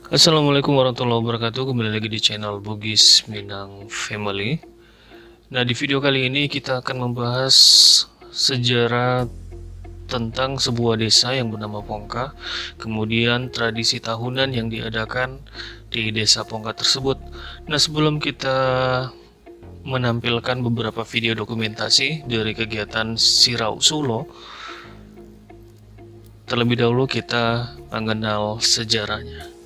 Assalamualaikum warahmatullahi wabarakatuh. Kembali lagi di channel Bugis Minang Family. Nah, di video kali ini kita akan membahas sejarah tentang sebuah desa yang bernama Pongka, kemudian tradisi tahunan yang diadakan di desa Pongka tersebut. Nah, sebelum kita menampilkan beberapa video dokumentasi dari kegiatan Sirau Sulo, terlebih dahulu kita mengenal sejarahnya.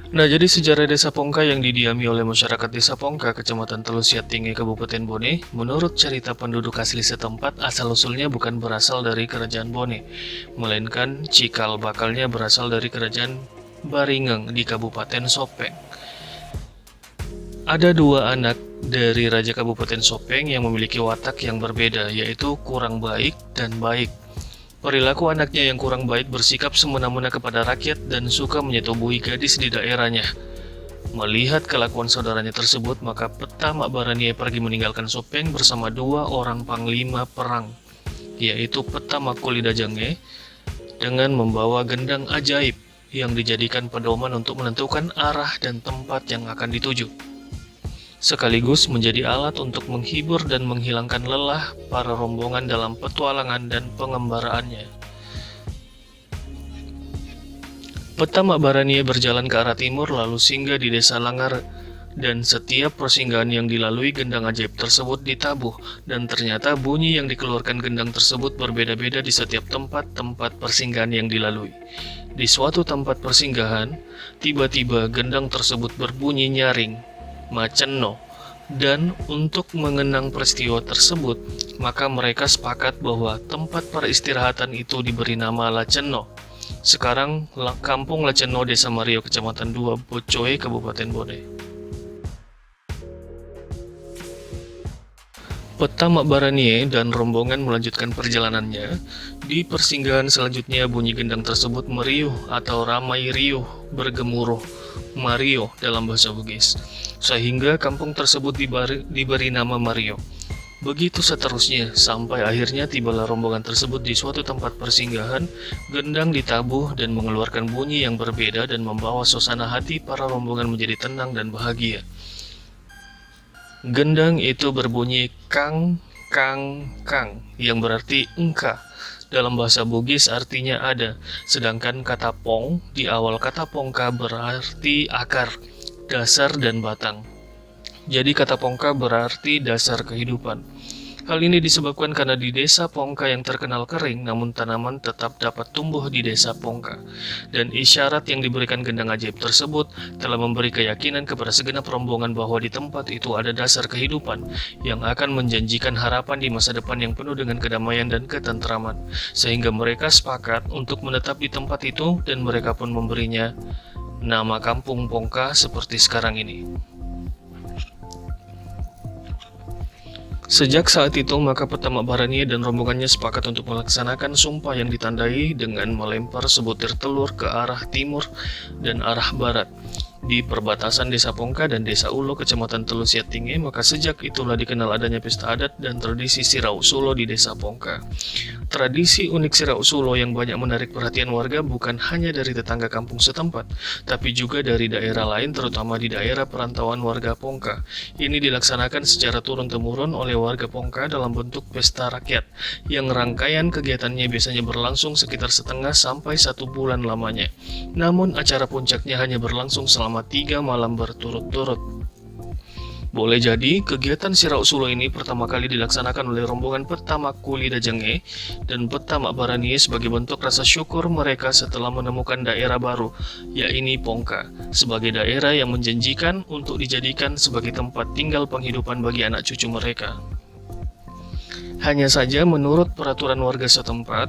Nah, jadi sejarah Desa Pongka yang didiami oleh masyarakat Desa Pongka, Kecamatan Telusiat Tinggi, Kabupaten Bone, menurut cerita penduduk asli setempat, asal-usulnya bukan berasal dari Kerajaan Bone, melainkan cikal bakalnya berasal dari Kerajaan Baringeng di Kabupaten Sopeng. Ada dua anak dari Raja Kabupaten Sopeng yang memiliki watak yang berbeda, yaitu kurang baik dan baik. Perilaku anaknya yang kurang baik bersikap semena-mena kepada rakyat dan suka menyetubuhi gadis di daerahnya. Melihat kelakuan saudaranya tersebut, maka Petamak Baraniai pergi meninggalkan Sopeng bersama dua orang panglima perang, yaitu Petamak Kulidajange dengan membawa gendang ajaib yang dijadikan pedoman untuk menentukan arah dan tempat yang akan dituju, sekaligus menjadi alat untuk menghibur dan menghilangkan lelah para rombongan dalam petualangan dan pengembaraannya. Petamak Baraniai berjalan ke arah timur lalu singgah di desa Langar, dan setiap persinggahan yang dilalui gendang ajaib tersebut ditabuh, dan ternyata bunyi yang dikeluarkan gendang tersebut berbeda-beda di setiap tempat-tempat persinggahan yang dilalui. Di suatu tempat persinggahan, tiba-tiba gendang tersebut berbunyi nyaring, Macenno, dan untuk mengenang peristiwa tersebut, maka mereka sepakat bahwa tempat peristirahatan itu diberi nama Lacenno. Sekarang Kampung Lacenno, Desa Mario, Kecamatan 2, Bocoe, Kabupaten Bone. Petamak Baraniai dan rombongan melanjutkan perjalanannya. Di persinggahan selanjutnya bunyi gendang tersebut meriuh atau ramai riuh, bergemuruh, Mario dalam bahasa Bugis, sehingga kampung tersebut diberi nama Mario. Begitu seterusnya, sampai akhirnya tibalah rombongan tersebut di suatu tempat persinggahan, gendang ditabuh dan mengeluarkan bunyi yang berbeda dan membawa suasana hati para rombongan menjadi tenang dan bahagia. Gendang itu berbunyi kang, kang, kang, yang berarti engka. Dalam bahasa Bugis artinya ada, sedangkan kata pong di awal kata pongka berarti akar, dasar, dan batang. Jadi kata Pongka berarti dasar kehidupan. Hal ini disebabkan karena di desa Pongka yang terkenal kering, namun tanaman tetap dapat tumbuh di desa Pongka. Dan isyarat yang diberikan gendang ajaib tersebut telah memberi keyakinan kepada segenap rombongan bahwa di tempat itu ada dasar kehidupan yang akan menjanjikan harapan di masa depan yang penuh dengan kedamaian dan ketentraman. Sehingga mereka sepakat untuk menetap di tempat itu dan mereka pun memberinya nama Kampung Pongka seperti sekarang ini. Sejak saat itu, maka Petamak Baraniai dan rombongannya sepakat untuk melaksanakan sumpah yang ditandai dengan melempar sebutir telur ke arah timur dan arah barat di perbatasan Desa Pongka dan Desa Ulo, Kecamatan Telusiat Tinggi. Maka sejak itulah dikenal adanya pesta adat dan tradisi Sirau Sulo di Desa Pongka. Tradisi unik Sirau Sulo yang banyak menarik perhatian warga bukan hanya dari tetangga kampung setempat, tapi juga dari daerah lain, terutama di daerah perantauan warga Pongka. Ini dilaksanakan secara turun-temurun oleh warga Pongka dalam bentuk pesta rakyat, yang rangkaian kegiatannya biasanya berlangsung sekitar setengah sampai 1 bulan lamanya. Namun acara puncaknya hanya berlangsung selama 3 malam berturut-turut. Boleh jadi, kegiatan Sirau Sulo ini pertama kali dilaksanakan oleh rombongan Petamak Kulidajange dan Petamak Baraniai sebagai bentuk rasa syukur mereka setelah menemukan daerah baru, yaitu Pongka, sebagai daerah yang menjanjikan untuk dijadikan sebagai tempat tinggal penghidupan bagi anak cucu mereka. Hanya saja menurut peraturan warga setempat,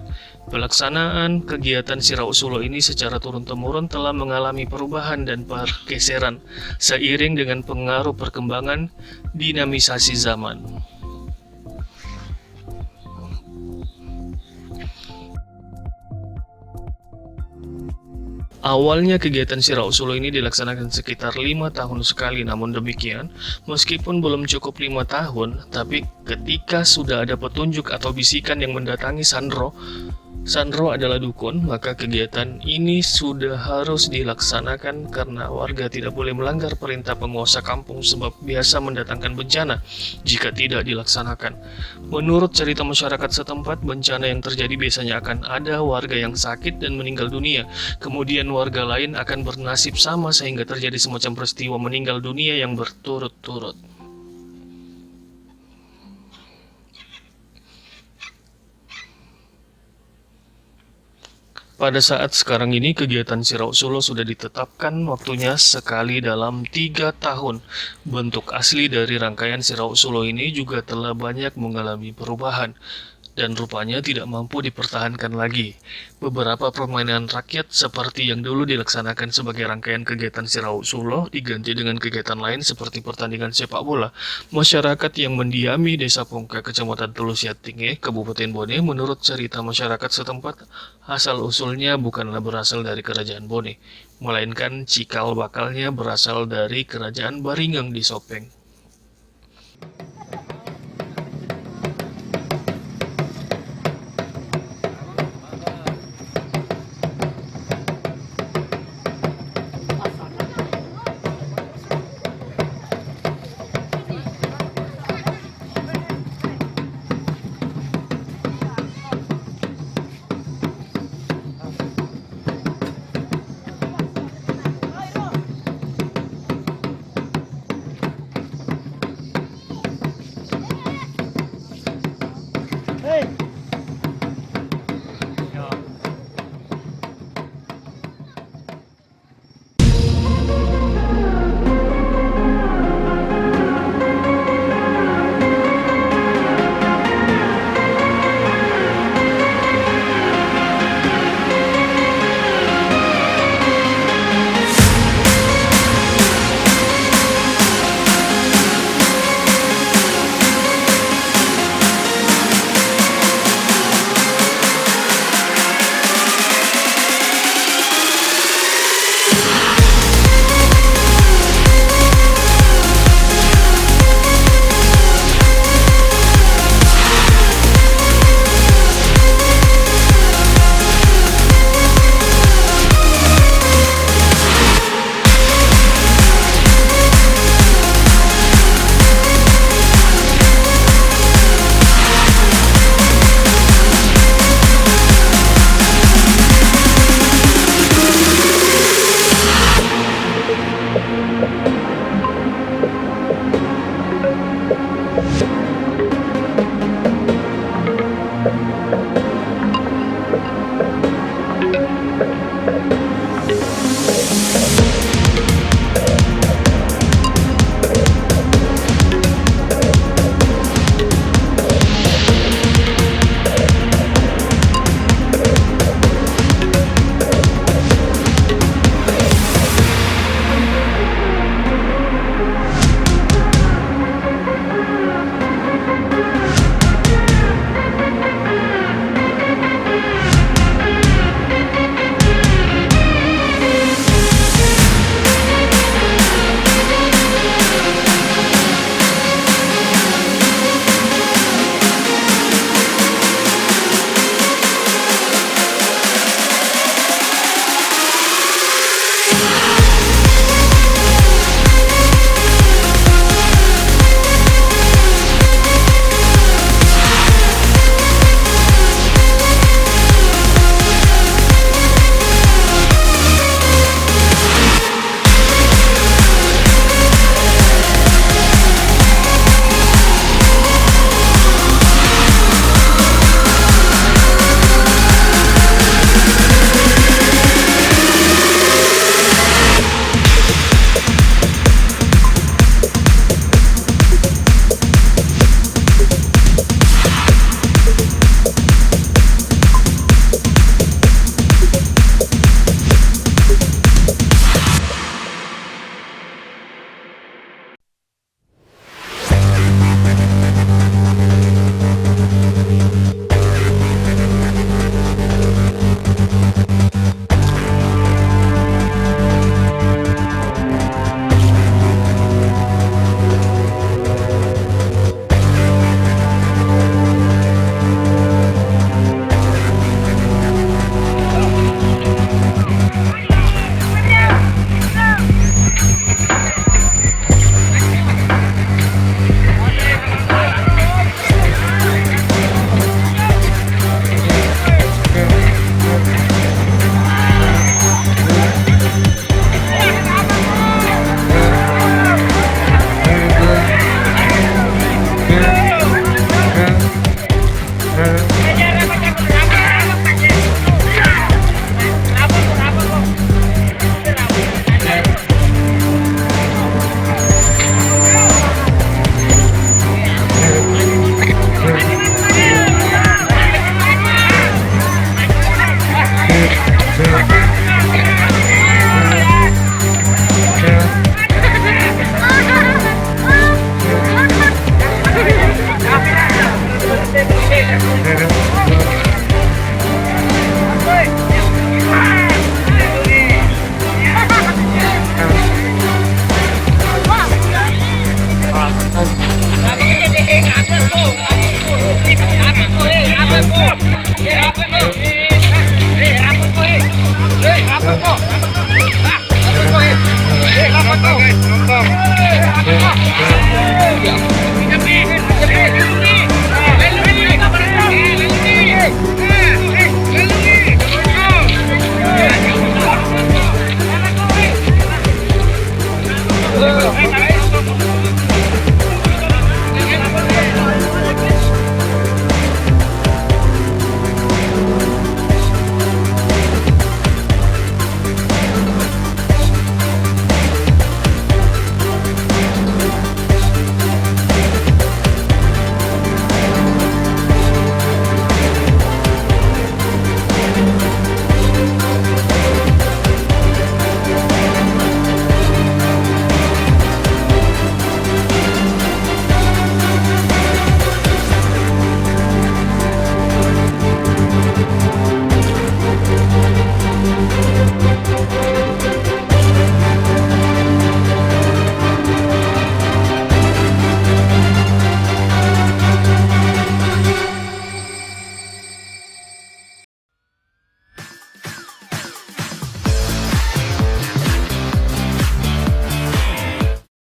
pelaksanaan kegiatan Sirau Sulo ini secara turun-temurun telah mengalami perubahan dan pergeseran seiring dengan pengaruh perkembangan dinamisasi zaman. Awalnya kegiatan Sirau Sulo ini dilaksanakan sekitar 5 tahun sekali, namun demikian, meskipun belum cukup 5 tahun, tapi ketika sudah ada petunjuk atau bisikan yang mendatangi Sandro, Sandro adalah dukun, maka kegiatan ini sudah harus dilaksanakan karena warga tidak boleh melanggar perintah penguasa kampung sebab biasa mendatangkan bencana jika tidak dilaksanakan. Menurut cerita masyarakat setempat, bencana yang terjadi biasanya akan ada warga yang sakit dan meninggal dunia. Kemudian warga lain akan bernasib sama sehingga terjadi semacam peristiwa meninggal dunia yang berturut-turut. Pada saat sekarang ini, kegiatan Sirau Solo sudah ditetapkan waktunya sekali dalam 3 tahun. Bentuk asli dari rangkaian Sirau Solo ini juga telah banyak mengalami perubahan, dan rupanya tidak mampu dipertahankan lagi. Beberapa permainan rakyat seperti yang dulu dilaksanakan sebagai rangkaian kegiatan Sirau Solo diganti dengan kegiatan lain seperti pertandingan sepak bola. Masyarakat yang mendiami Desa Pongka, Kecamatan Tulusiatinge, Kabupaten Bone, menurut cerita masyarakat setempat, asal-usulnya bukanlah berasal dari Kerajaan Bone, melainkan cikal bakalnya berasal dari Kerajaan Baringeng di Sopeng.